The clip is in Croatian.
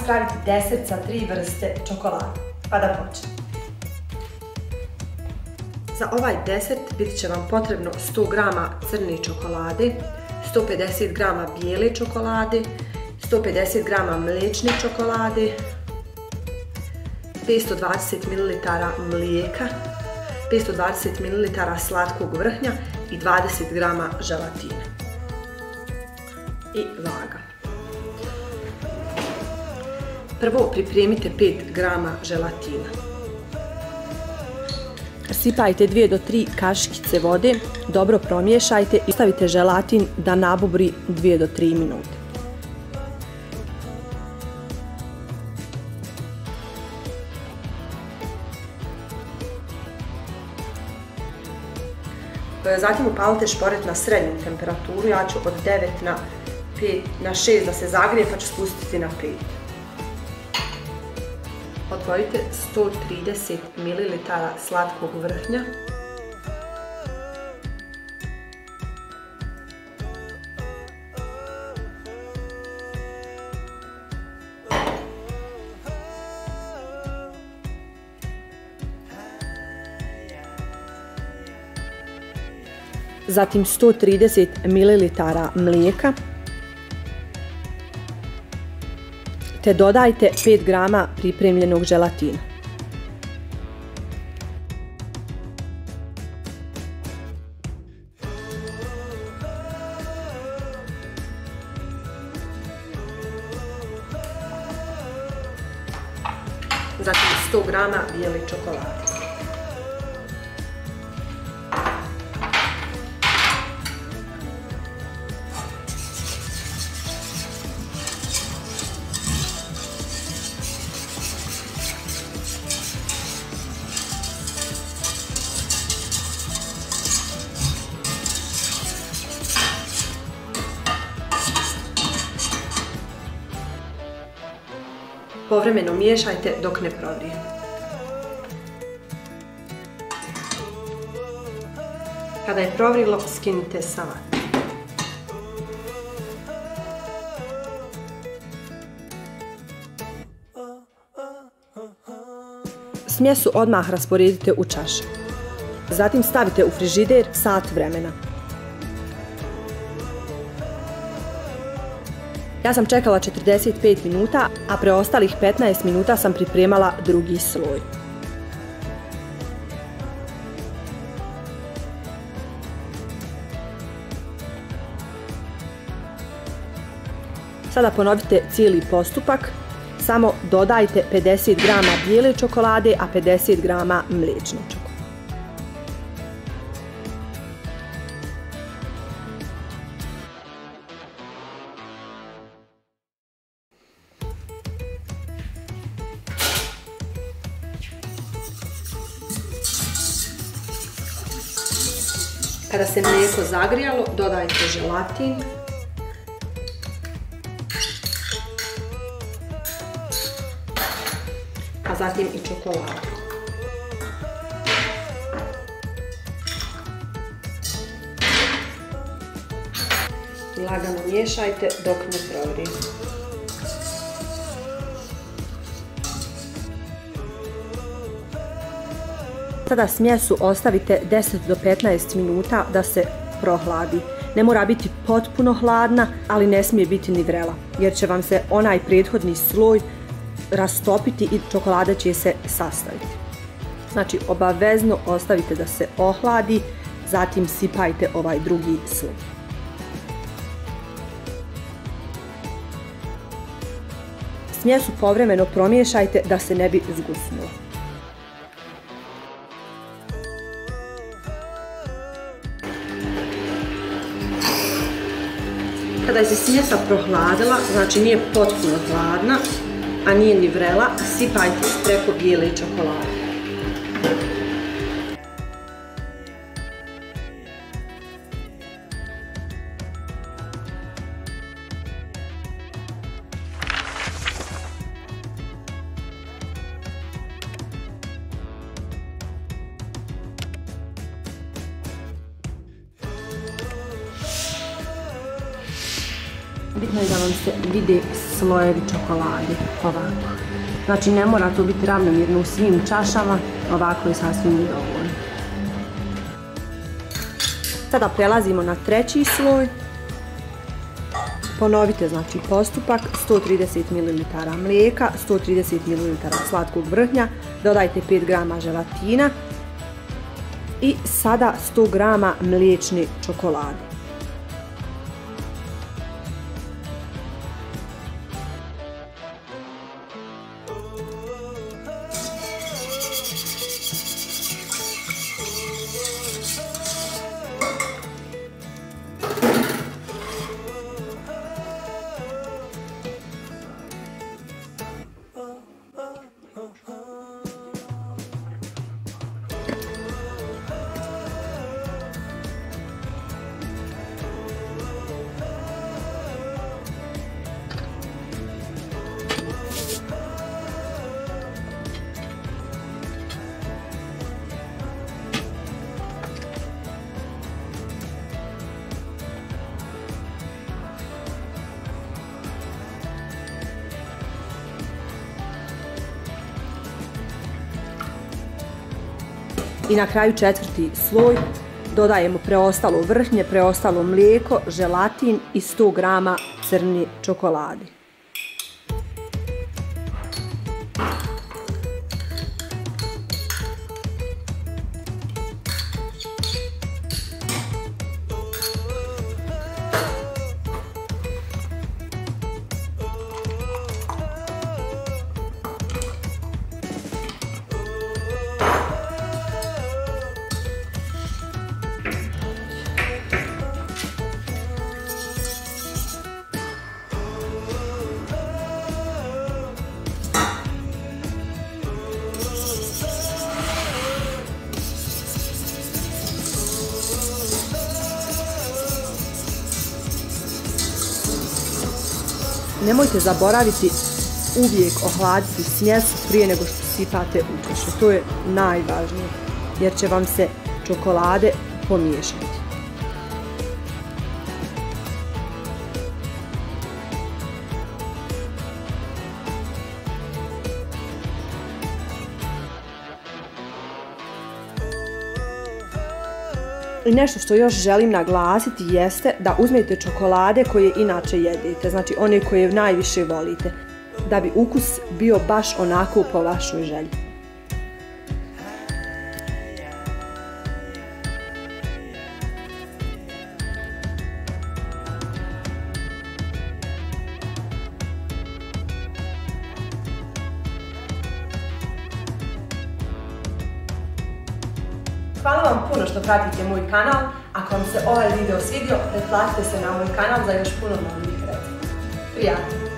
praviti desert sa 3 vrste čokolade. Pa da počnemo. Za ovaj desert bit će vam potrebno 100 g crne čokolade, 150 g bijele čokolade, 150 g mliječne čokolade, 520 ml mlijeka, 520 ml slatkog vrhnja i 20 g želatina. I vaga. Prvo pripremite 5 g želatina. Sipajte 2 do 3 kašikice vode, dobro promiješajte i stavite želatin da nabubri 2 do 3 minute. Zatim upalite šporet na srednju temperaturu, ja ću od 9 na 6 da se zagrije pa ću spustiti na 5. Otvorite 130 ml slatkog vrhnja. Zatim 130 ml mlijeka, te dodajte 5 g pripremljenog želatina. Zatim 100 g bijele čokolade. Povremeno miješajte dok ne provrije. Kada je provrilo, skinite sa vatre. Smjesu odmah rasporedite u čaše. Zatim stavite u frižider sat vremena. Ja sam čekala 45 minuta, a preostalih 15 minuta sam pripremala drugi sloj. Sada ponovite cijeli postupak, samo dodajte 50 g bijele čokolade, a 50 g mliječne čokolade. Kada se mlijeko zagrijalo, dodajte želatin. A zatim i čokoladu. Lagano miješajte dok ne provrije. Sada smjesu ostavite 10 do 15 minuta da se prohladi. Ne mora biti potpuno hladna, ali ne smije biti ni vrela, jer će vam se onaj prethodni sloj rastopiti i čokolada će se sastaviti. Znači, obavezno ostavite da se ohladi, zatim sipajte ovaj drugi sloj. Smjesu povremeno promiješajte da se ne bi zgusnula. Kada je se smjesa prohladila, znači nije potpuno hladna, a nije ni vrela, sipajte preko bijele čokolade. Bitno je da vam se vide slojevi čokolade, ovako. Znači ne mora to biti ravnomjerno u svim čašama, ovako je sasvim dovoljno. Sada prelazimo na treći sloj. Ponovite znači postupak, 130 ml mlijeka, 130 ml slatkog vrhnja, dodajte 5 g želatina i sada 100 g mliječne čokolade. I na kraju četvrti sloj, dodajemo preostalo vrhnje, preostalo mlijeko, želatin i 100 g crne čokolade. Nemojte zaboraviti uvijek ohladiti smjesu prije nego što sipate u čašu. To je najvažnije jer će vam se čokolade pomiješati. I nešto što još želim naglasiti jeste da uzmete čokolade koje inače jedete, znači one koje najviše volite, da bi ukus bio baš onako po vašoj želji. Hvala vam puno što pratite moj kanal. Ako vam se ovaj video svidio, pretplatite se na moj kanal za još puno novih recepta. Prijatno!